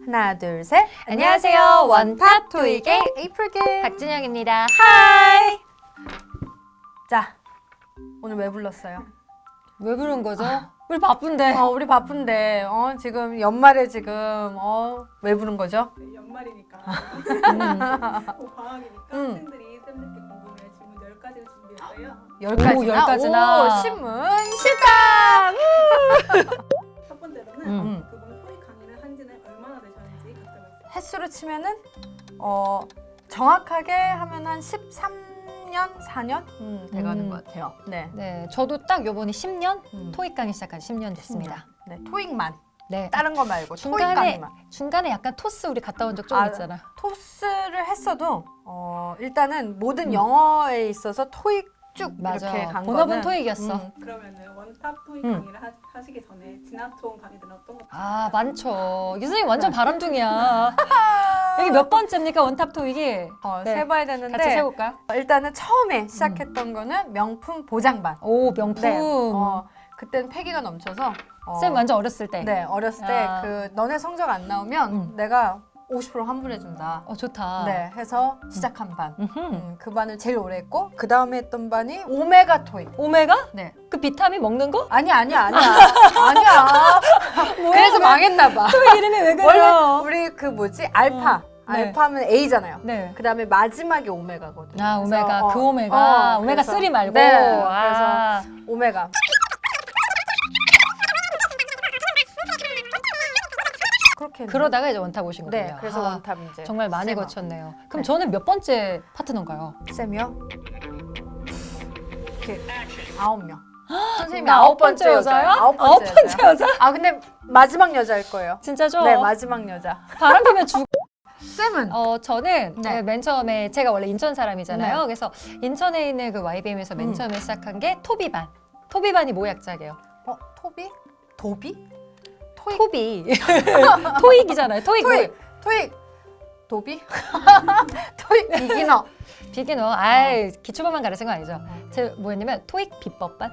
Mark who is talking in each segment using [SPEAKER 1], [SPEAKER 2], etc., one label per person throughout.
[SPEAKER 1] 하나, 둘, 셋.
[SPEAKER 2] 안녕하세요. 원탑 토익의
[SPEAKER 1] 에이플게
[SPEAKER 2] 박진영입니다.
[SPEAKER 1] 하이. 자, 오늘 왜 불렀어요?
[SPEAKER 2] 왜 부른 거죠? 우리 바쁜데.
[SPEAKER 1] 우리 바쁜데 지금 연말에 지금 왜 부른 거죠?
[SPEAKER 3] 연말이니까 방학이니까
[SPEAKER 1] 음.
[SPEAKER 3] 학생들이 쌤들께 궁금해 질문 10가지를 준비했어요.
[SPEAKER 1] 10가지나?
[SPEAKER 2] 오, 10가지나.
[SPEAKER 1] 오, 신문 실감!
[SPEAKER 3] 첫 번째로는 그분 토익 강의를 한 지는 얼마나 되셨는지 각자 말씀.
[SPEAKER 1] 횟수로 치면은 정확하게 하면 한 13년, 4년 돼가는 것 같아요. 네.
[SPEAKER 2] 네, 저도 딱 요번에 10년
[SPEAKER 1] 음.
[SPEAKER 2] 토익 강의 시작한 10년 됐습니다.
[SPEAKER 1] 네, 토익만.
[SPEAKER 2] 네.
[SPEAKER 1] 다른 거 말고 토익
[SPEAKER 2] 중간에
[SPEAKER 1] 강의만.
[SPEAKER 2] 중간에 약간 토스 우리 갔다 온 적 좀 있잖아.
[SPEAKER 1] 토스를 했어도 일단은 모든 영어에 있어서 토익 쭉
[SPEAKER 2] 맞아.
[SPEAKER 1] 이렇게 간
[SPEAKER 2] 본업은
[SPEAKER 1] 거는
[SPEAKER 2] 토익이었어.
[SPEAKER 3] 그러면은 원탑 토익 강의를 하시기 전에 지나쳐온 강의들은 어떤 것
[SPEAKER 2] 아, 많죠. 유선생님 완전 바람둥이야. 여기 몇 번째입니까? 원탑 토익이? 네.
[SPEAKER 1] 세봐야 되는데
[SPEAKER 2] 같이 세볼까요?
[SPEAKER 1] 일단은 처음에 시작했던 거는 명품 보장반.
[SPEAKER 2] 오, 명품.
[SPEAKER 1] 네. 그때는 패기가 넘쳐서
[SPEAKER 2] 쌤 완전 어렸을 때.
[SPEAKER 1] 네, 어렸을 때
[SPEAKER 2] 아.
[SPEAKER 1] 그 너네 성적 안 나오면 내가 50% 환불해준다.
[SPEAKER 2] 좋다.
[SPEAKER 1] 네, 해서 시작한 반.
[SPEAKER 2] 음흠.
[SPEAKER 1] 그 반을 제일 오래 했고 그 다음에 했던 반이 오메가 토익.
[SPEAKER 2] 오메가?
[SPEAKER 1] 네.
[SPEAKER 2] 그 비타민 먹는 거?
[SPEAKER 1] 아니야. 아니야. 그래서 망했나 봐.
[SPEAKER 2] 토익 이름이 왜 그래요?
[SPEAKER 1] 원래 우리 그 뭐지? 알파.
[SPEAKER 2] 네.
[SPEAKER 1] 알파면 A잖아요.
[SPEAKER 2] 네.
[SPEAKER 1] 그 다음에 마지막에 오메가거든요.
[SPEAKER 2] 아,
[SPEAKER 1] 그래서,
[SPEAKER 2] 오메가. 그 오메가. 오메가
[SPEAKER 1] 그래서,
[SPEAKER 2] 3 말고.
[SPEAKER 1] 네.
[SPEAKER 2] 아.
[SPEAKER 1] 그래서 오메가. 그렇게 했나?
[SPEAKER 2] 그러다가 이제 원탑 오신 거군요.
[SPEAKER 1] 네, 그래서 원탑 이제
[SPEAKER 2] 정말 많이
[SPEAKER 1] 쌤하고.
[SPEAKER 2] 거쳤네요. 그럼
[SPEAKER 1] 네.
[SPEAKER 2] 저는 몇 번째 파트너인가요?
[SPEAKER 1] 쌤이요? 이렇게 9명. 선생님이
[SPEAKER 2] 나
[SPEAKER 1] 9번째 여자예요.
[SPEAKER 2] 아홉
[SPEAKER 1] 9번째
[SPEAKER 2] 번째 여자?
[SPEAKER 1] 아 근데 마지막 여자일 거예요.
[SPEAKER 2] 진짜죠?
[SPEAKER 1] 네, 마지막 여자.
[SPEAKER 2] 바람 피면 죽.
[SPEAKER 1] 쌤은
[SPEAKER 2] 저는
[SPEAKER 1] 네.
[SPEAKER 2] 맨 처음에 제가 원래 인천 사람이잖아요.
[SPEAKER 1] 네.
[SPEAKER 2] 그래서 인천에 있는 그 YBM에서 맨 처음에 시작한 게 토비반. 토비반이 뭐 약자게요?
[SPEAKER 1] 토비? 도비? 토익?
[SPEAKER 2] 토비. 토익이잖아요. 토익.
[SPEAKER 1] 토익. 도비? 토익 비기너.
[SPEAKER 2] 비기너. 기초반만 가르친 거 아니죠? 제가 뭐였냐면 토익 비법반.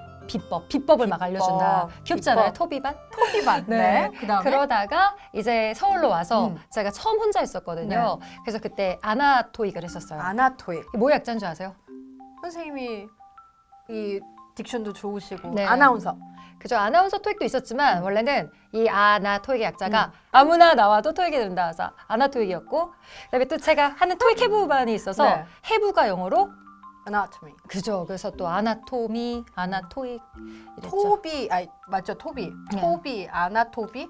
[SPEAKER 2] 비법을 막 알려준다. 귀엽잖아요.
[SPEAKER 1] 비법.
[SPEAKER 2] 토비반.
[SPEAKER 1] 토비반. 네. 그다음에
[SPEAKER 2] 그러다가 이제 서울로 와서
[SPEAKER 1] 음.
[SPEAKER 2] 제가 처음 혼자 있었거든요. 그래서 그때 아나 토익을 했었어요.
[SPEAKER 1] 아나 토익.
[SPEAKER 2] 이게 뭐 약자인 줄 아세요?
[SPEAKER 1] 선생님이 이 딕션도 좋으시고
[SPEAKER 2] 네.
[SPEAKER 1] 아나운서.
[SPEAKER 2] 그죠. 아나운서 토익도 있었지만 원래는 이 아나 토익의 약자가 아무나 나와도 토익이 된다 해서 아나 토익이었고 그다음에 또 제가 하는 토익 해부반이 있어서
[SPEAKER 1] 네.
[SPEAKER 2] 해부가 영어로
[SPEAKER 1] 아나토미.
[SPEAKER 2] 그죠. 그래서 또 아나토미, 아나토익 이랬죠.
[SPEAKER 1] 토비. 맞죠. 토비.
[SPEAKER 2] 네.
[SPEAKER 1] 토비. 아나토비.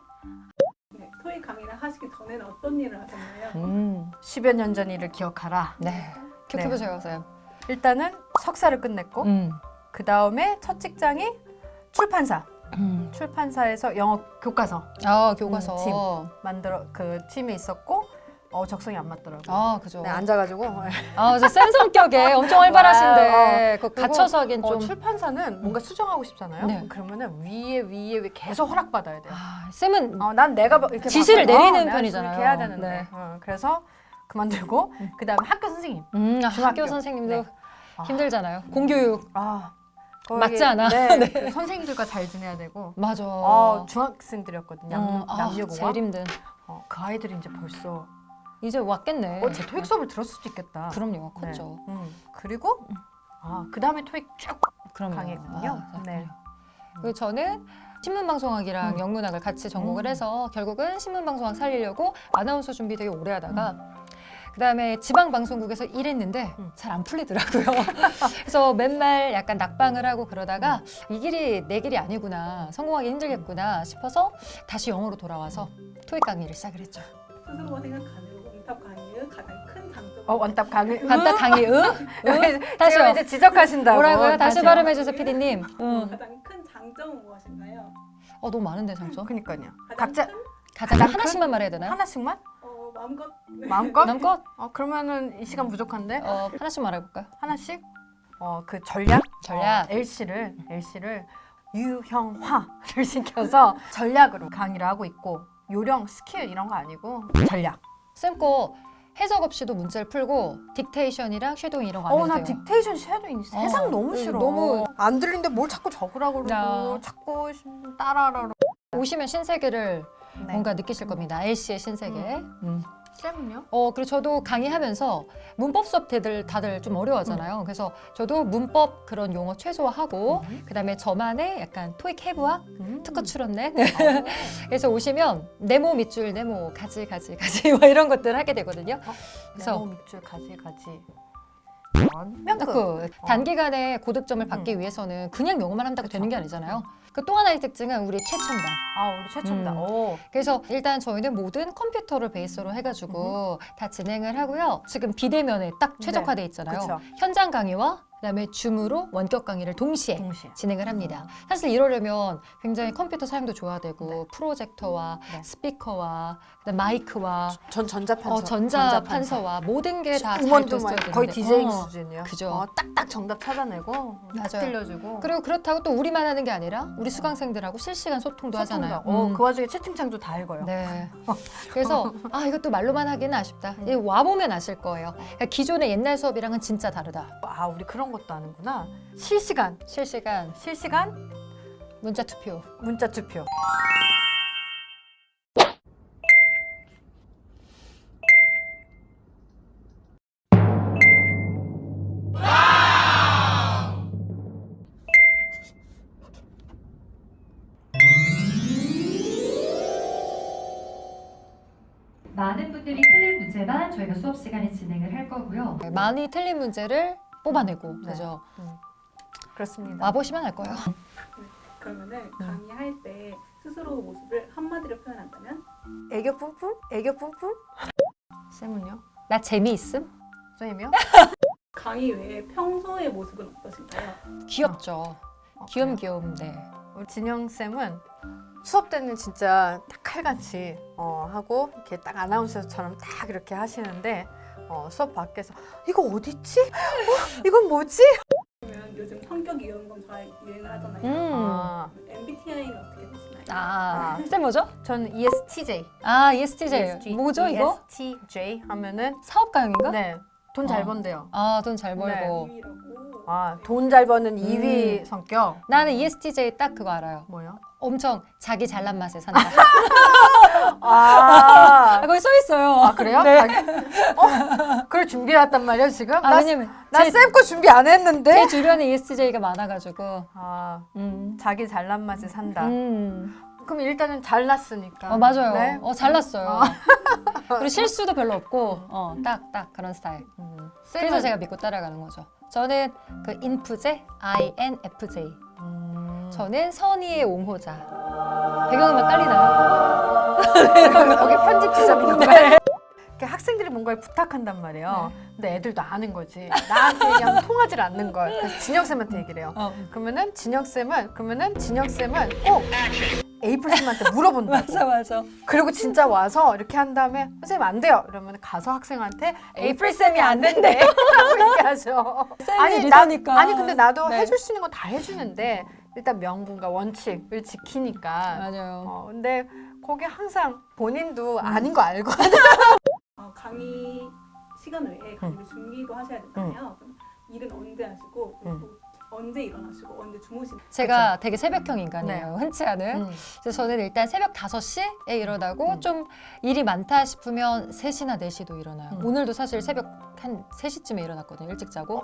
[SPEAKER 3] 네, 토익 강의를 하시기 전에는 어떤 일을 하셨나요?
[SPEAKER 1] 10여 년 전 일을 기억하라.
[SPEAKER 2] 네. 기억해보세요, 쌤.
[SPEAKER 1] 일단은 석사를 끝냈고 그 다음에 첫 직장이 출판사. 출판사에서 영어 교과서
[SPEAKER 2] 교과서.
[SPEAKER 1] 그 팀에 있었고 적성이 안 맞더라고요.
[SPEAKER 2] 그죠.
[SPEAKER 1] 네, 앉아가지고
[SPEAKER 2] 센 성격에 엄청 활발하신데 그
[SPEAKER 1] 그리고,
[SPEAKER 2] 갇혀서 하긴 좀.
[SPEAKER 1] 출판사는 뭔가 수정하고 싶잖아요.
[SPEAKER 2] 네.
[SPEAKER 1] 그러면은 위에 계속 허락받아야 돼요.
[SPEAKER 2] 쌤은
[SPEAKER 1] 난 내가 이렇게
[SPEAKER 2] 지시를
[SPEAKER 1] 바꿔.
[SPEAKER 2] 내리는
[SPEAKER 1] 내가
[SPEAKER 2] 편이잖아요.
[SPEAKER 1] 이렇게 해야 되는데.
[SPEAKER 2] 네.
[SPEAKER 1] 그래서 그만두고 그 다음에 학교 선생님.
[SPEAKER 2] 학교
[SPEAKER 1] 중학교.
[SPEAKER 2] 선생님도
[SPEAKER 1] 네.
[SPEAKER 2] 힘들잖아요. 공교육.
[SPEAKER 1] 거기,
[SPEAKER 2] 맞지 않아?
[SPEAKER 1] 네, 그 선생님들과 잘 지내야 되고.
[SPEAKER 2] 맞아.
[SPEAKER 1] 중학생들이었거든요. 남녀공학.
[SPEAKER 2] 제일 힘든.
[SPEAKER 1] 그 아이들이 이제 벌써
[SPEAKER 2] 이제 왔겠네.
[SPEAKER 1] 제 토익 수업을 들었을 수도 있겠다.
[SPEAKER 2] 그럼요. 컸죠.
[SPEAKER 1] 그리고 그 다음에 토익 쭉
[SPEAKER 2] 그럼요.
[SPEAKER 1] 강의했군요. 네.
[SPEAKER 2] 그리고 저는 신문방송학이랑 영문학을 같이 전공을 해서 결국은 신문방송학 살리려고 아나운서 준비 되게 오래 하다가 그다음에 지방방송국에서 일했는데 잘 안 풀리더라고요. 그래서 맨날 약간 낙방을 하고 그러다가 이 길이 내 길이 아니구나, 성공하기 힘들겠구나 싶어서 다시 영어로 돌아와서 토익 강의를 시작을 했죠.
[SPEAKER 3] 스스로가 생각하는 원탑 강의의 가장 큰 장점.
[SPEAKER 1] 원탑 강의.
[SPEAKER 2] 간단 강의 다시요.
[SPEAKER 1] 지금 이제 지적하신다고.
[SPEAKER 2] 뭐라고요? 다시
[SPEAKER 1] 다시요.
[SPEAKER 2] 발음해주세요, PD님.
[SPEAKER 3] 가장 큰 장점은 무엇인가요?
[SPEAKER 2] 너무 많은데 장점?
[SPEAKER 1] 그니까요.
[SPEAKER 3] 가장
[SPEAKER 2] 가장
[SPEAKER 1] 가장
[SPEAKER 2] 하나씩만 말해야 되나요?
[SPEAKER 1] 하나씩만?
[SPEAKER 3] 마음껏. 네.
[SPEAKER 1] 마음껏?
[SPEAKER 2] 남껏
[SPEAKER 1] 그러면은 이 시간 부족한데
[SPEAKER 2] 하나씩 말해볼까요?
[SPEAKER 1] 하나씩 그 전략 LC를 유형화를 시켜서 전략으로 강의를 하고 있고 요령 스킬 이런 거 아니고 전략.
[SPEAKER 2] 쌤 거 해석 없이도 문제를 풀고 딕테이션이랑 쉐도잉 이런 거 안 해도
[SPEAKER 1] 나
[SPEAKER 2] 돼요.
[SPEAKER 1] 딕테이션 쉐도잉 세상 너무 싫어.
[SPEAKER 2] 너무
[SPEAKER 1] 안 들리는데 뭘 자꾸 적으라고 그러고 자꾸 따라하라.
[SPEAKER 2] 오시면 신세계를
[SPEAKER 1] 네.
[SPEAKER 2] 뭔가 느끼실 겁니다. 알씨의 신세계.
[SPEAKER 1] 쌤은요?
[SPEAKER 2] 그리고 저도 강의하면서 문법 수업 다들 좀 어려워하잖아요. 그래서 저도 문법 그런 용어 최소화하고 그다음에 저만의 약간 토익 해부학 특허 출원낸 그래서 오시면 네모 밑줄 네모 가지 뭐 이런 것들 하게 되거든요. 그래서
[SPEAKER 1] 네모 밑줄 가지
[SPEAKER 2] 그 단기간에 고득점을 받기 위해서는 그냥 영어만 한다고 되는 게 아니잖아요. 그 또 하나의 특징은 우리 최첨단.
[SPEAKER 1] 우리 최첨단.
[SPEAKER 2] 그래서 일단 저희는 모든 컴퓨터를 베이스로 해가지고 다 진행을 하고요. 지금 비대면에 딱 최적화돼 있잖아요.
[SPEAKER 1] 그쵸.
[SPEAKER 2] 현장 강의와 그다음에 줌으로 원격 강의를 동시에 진행을 합니다. 사실 이러려면 굉장히 컴퓨터 사용도 줘야 되고 프로젝터와 스피커와 그다음 마이크와
[SPEAKER 1] 전 전자판서.
[SPEAKER 2] 전자판서와 모든 게 다 잘
[SPEAKER 1] 음원도
[SPEAKER 2] 됐어야 되는데
[SPEAKER 1] 거의 디제잉 수준이요.
[SPEAKER 2] 그죠.
[SPEAKER 1] 딱딱 정답 찾아내고 딱
[SPEAKER 2] 맞아요.
[SPEAKER 1] 들려주고.
[SPEAKER 2] 그리고 그렇다고 또 우리만 하는 게 아니라 우리 수강생들하고 실시간 소통도 하잖아요.
[SPEAKER 1] 그 와중에 채팅창도 다 읽어요.
[SPEAKER 2] 네. 그래서 이것도 말로만 하기는 아쉽다. 와보면 아실 거예요. 그러니까 기존의 옛날 수업이랑은 진짜 다르다.
[SPEAKER 1] 우리 그런 것도 아는구나. 실시간
[SPEAKER 2] 문자 투표.
[SPEAKER 1] 문자 투표.
[SPEAKER 4] 많은 분들이 틀린 문제만 저희가 수업 시간에 진행을 할 거고요.
[SPEAKER 2] 많이 틀린 문제를 뽑아내고 그죠.
[SPEAKER 1] 그렇습니다.
[SPEAKER 2] 와보시면 알 거예요.
[SPEAKER 3] 그러면은 강의할 때 스스로 모습을 한마디로 표현한다면?
[SPEAKER 1] 애교 뿜뿜? 애교 뿜뿜? 쌤은요?
[SPEAKER 2] 나 재미있음?
[SPEAKER 1] 쌤이요?
[SPEAKER 3] 강의 외에 평소의 모습은 어떠신가요?
[SPEAKER 2] 귀엽죠. 귀염귀염. 네.
[SPEAKER 1] 우리 진영 쌤은 수업 때는 진짜 딱 칼같이 하고 이렇게 딱 아나운서처럼 딱 이렇게 하시는데 수업 밖에서 이거 어디 있지? 이건 뭐지?
[SPEAKER 3] 그러면 요즘 성격 이런 건 잘 유행을 하잖아요. MBTI는 어떻게 되시나요?
[SPEAKER 2] 쌤 뭐죠?
[SPEAKER 1] 저는 ESTJ.
[SPEAKER 2] ESTJ. 뭐죠 이거?
[SPEAKER 1] ESTJ 하면은
[SPEAKER 2] 사업가형인가?
[SPEAKER 1] 네, 돈 잘 번대요.
[SPEAKER 2] 돈 잘 벌고.
[SPEAKER 3] 이라고.
[SPEAKER 1] 돈 잘 버는 2위 성격.
[SPEAKER 2] 나는 ESTJ 딱 그거 알아요.
[SPEAKER 1] 뭐요?
[SPEAKER 2] 엄청 자기 잘난 맛에 산다. 거기 써 있어요.
[SPEAKER 1] 그래요?
[SPEAKER 2] 네.
[SPEAKER 1] 그걸 준비해왔단 말이에요 지금?
[SPEAKER 2] 왜냐면
[SPEAKER 1] 나 쌤 거 준비 안 했는데.
[SPEAKER 2] 제 주변에 ESTJ가 많아가지고.
[SPEAKER 1] 자기 잘난 맛에 산다.
[SPEAKER 2] 음.
[SPEAKER 1] 그럼 일단은 잘났으니까.
[SPEAKER 2] 맞아요.
[SPEAKER 1] 네?
[SPEAKER 2] 잘났어요. 그리고 실수도 별로 없고, 딱 그런 스타일. 그래서 제가 믿고 따라가는 거죠. 저는 그 인프제, INFJ. 저는 선의의 옹호자. 배경음악 깔리나요?
[SPEAKER 1] 여기 편집 지점인 건가요? 이렇게 학생들이 뭔가를 부탁한단 말이에요. 근데 애들도 아는 거지. 나한테 얘기하면 통하질 않는 걸. 그래서 진혁쌤한테 얘기를 해요. 그러면은 진혁쌤은 꼭 에이프릴쌤한테 물어본다.
[SPEAKER 2] 맞아.
[SPEAKER 1] 그리고 진짜 와서 이렇게 한 다음에 선생님 안 돼요. 이러면 가서 학생한테
[SPEAKER 2] 에이프릴쌤이 안 된대.
[SPEAKER 1] 라고 얘기하죠.
[SPEAKER 2] 쌤이 리더니까.
[SPEAKER 1] 아니 근데 나도
[SPEAKER 2] 네.
[SPEAKER 1] 해줄 수 있는 거 다 해주는데 일단 명분과 원칙을 지키니까.
[SPEAKER 2] 맞아요.
[SPEAKER 1] 근데 거기 항상 본인도 아닌 거 알고
[SPEAKER 3] 강의 시간 외에 강의 준비도 하셔야 되잖아요. 그럼 일은 언제 하시고 그리고 언제 일어나시고 언제 주무시나요?
[SPEAKER 2] 제가 되게 새벽형 인간이에요. 흔치 않은.
[SPEAKER 1] 음.
[SPEAKER 2] 그래서 저는 일단 새벽 5시에 일어나고 좀 일이 많다 싶으면 3시나 4시도 일어나요. 오늘도 사실 새벽 한 3시쯤에 일어났거든요. 일찍 자고.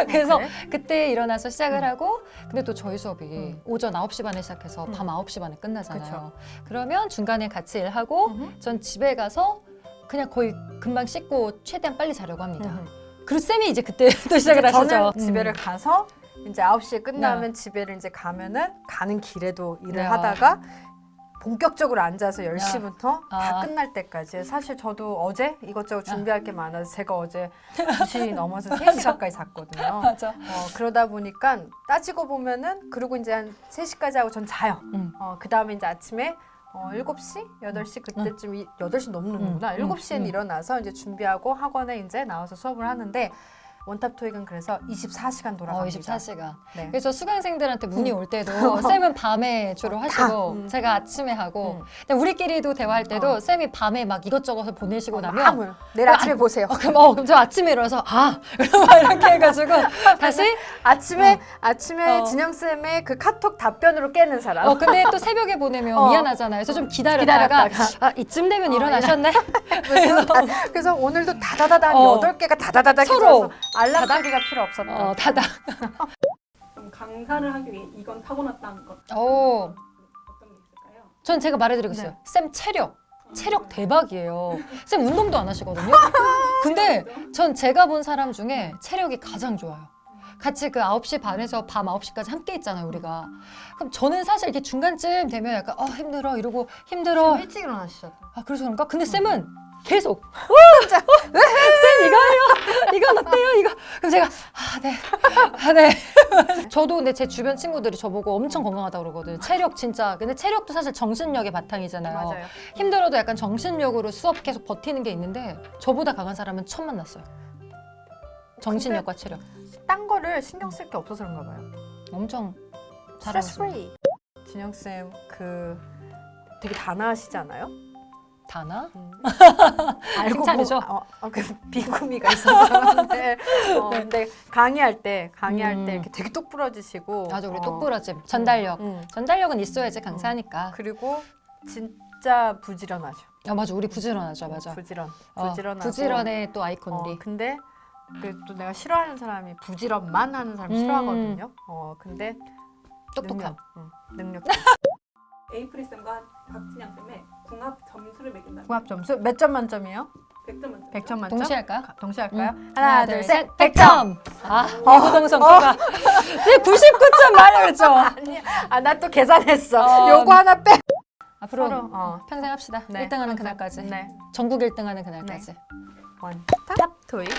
[SPEAKER 2] 그래서
[SPEAKER 1] 그래?
[SPEAKER 2] 그때 일어나서 시작을 하고 근데 또 저희 수업이 오전 9시 반에 시작해서 밤 9시 반에 끝나잖아요. 그러면 중간에 같이 일하고 전 집에 가서 그냥 거의 금방 씻고 최대한 빨리 자려고 합니다. 그리고 쌤이 이제 그때 또 시작을 하시죠.
[SPEAKER 1] 저는 집에를 가서 이제 9시에 끝나면 집에를 이제 가면은 가는 길에도 일을 하다가 본격적으로 앉아서 10시부터 다 끝날 때까지. 사실 저도 어제 이것저것 준비할 게 많아서 제가 어제 2시 넘어서 3시 가까이 잤거든요.
[SPEAKER 2] 맞아.
[SPEAKER 1] 그러다 보니까 따지고 보면은 그리고 이제 한 3시까지 하고 전 자요. 그 다음에 이제 아침에 7시? 8시 그때쯤 8시 넘는구나. 7시엔 일어나서 이제 준비하고 학원에 이제 나와서 수업을 하는데 원탑 토익은 그래서 24시간 돌아갑니다.
[SPEAKER 2] 24시간.
[SPEAKER 1] 네.
[SPEAKER 2] 그래서 수강생들한테 문의 올 때도 쌤은 밤에 주로 하시고 제가 아침에 하고 근데 우리끼리도 대화할 때도 쌤이 밤에 막 이것저것을 보내시고 나면
[SPEAKER 1] 내일 아침에 보세요.
[SPEAKER 2] 그럼 저 아침에 일어나서 그럼 막 이렇게 해가지고 다시
[SPEAKER 1] 아침에
[SPEAKER 2] 어.
[SPEAKER 1] 진영 쌤의 그 카톡 답변으로 깨는 사람.
[SPEAKER 2] 근데 또 새벽에 보내면 미안하잖아요. 그래서 좀 기다렸다가 이쯤 되면 일어나셨네.
[SPEAKER 1] 그래서 오늘도 다다다다 한 8개가 다다다다
[SPEAKER 2] 서로
[SPEAKER 1] 알람
[SPEAKER 2] 다닥?
[SPEAKER 1] 소리가 필요 없었던.
[SPEAKER 2] 다다.
[SPEAKER 3] 그럼 강사를 하기 위해 이건 타고났다는 것
[SPEAKER 2] 오.
[SPEAKER 3] 어떤 게 있을까요?
[SPEAKER 2] 전 제가 말해드리겠어요.
[SPEAKER 1] 네.
[SPEAKER 2] 쌤 체력 대박이에요. 쌤 운동도 안 하시거든요. 근데 전 제가 본 사람 중에 체력이 가장 좋아요. 같이 그 9시 반에서 밤 9시까지 함께 있잖아요, 우리가. 그럼 저는 사실 이렇게 중간쯤 되면 약간 힘들어 이러고 힘들어.
[SPEAKER 1] 일찍 일어나시죠.
[SPEAKER 2] 그래서 그런가? 근데 쌤은 계속 쌤 이거요? 이건 어때요? 이거. 그럼 제가 네. 저도 근데 제 주변 친구들이 저보고 엄청 건강하다고 그러거든요. 체력 진짜. 근데 체력도 사실 정신력의 바탕이잖아요.
[SPEAKER 1] 맞아요.
[SPEAKER 2] 힘들어도 약간 정신력으로 수업 계속 버티는 게 있는데 저보다 강한 사람은 처음 만났어요. 정신력과 체력.
[SPEAKER 1] 딴 거를 신경 쓸 게 없어서 그런가 봐요.
[SPEAKER 2] 엄청
[SPEAKER 1] 스트레스
[SPEAKER 2] 잘하시죠.
[SPEAKER 1] 프리. 진영 쌤 되게 단아하시잖아요.
[SPEAKER 2] 다나?
[SPEAKER 1] 알고
[SPEAKER 2] 칭찬이죠?
[SPEAKER 1] 그 비구미가 있어서 근데 강의할 때 이렇게 되게 똑부러지시고
[SPEAKER 2] 아주 우리 똑부러짐. 전달력. 전달력은 있어야지 강사하니까.
[SPEAKER 1] 그리고 진짜 부지런하죠.
[SPEAKER 2] 맞아. 우리 부지런하죠. 맞아.
[SPEAKER 1] 부지런하고
[SPEAKER 2] 부지런의 또 아이콘 우리.
[SPEAKER 1] 근데 또 내가 싫어하는 사람이 부지런만 하는 사람 싫어하거든요. 근데
[SPEAKER 2] 똑똑함.
[SPEAKER 1] 능력.
[SPEAKER 3] 에이프릴 쌤과 박진양 쌤의 궁합 점수를 매긴다.
[SPEAKER 1] 궁합 점수 몇 점 만점이에요?
[SPEAKER 3] 100점 만점.
[SPEAKER 1] 100점 만점?
[SPEAKER 2] 동시에 할까요?
[SPEAKER 1] 동시에 할까요?
[SPEAKER 2] 하나, 둘, 셋,
[SPEAKER 1] 100점!
[SPEAKER 2] 100점! 이구동성과가 99점 말이야 그랬죠?
[SPEAKER 1] 아니야. 나 또 계산했어.
[SPEAKER 2] 어.
[SPEAKER 1] 요거 하나 빼.
[SPEAKER 2] 앞으로
[SPEAKER 1] 서로,
[SPEAKER 2] 평생 합시다.
[SPEAKER 1] 네.
[SPEAKER 2] 1등 하는 그날까지.
[SPEAKER 1] 네.
[SPEAKER 2] 전국 1등 하는 그날까지.
[SPEAKER 1] 원탑 토익.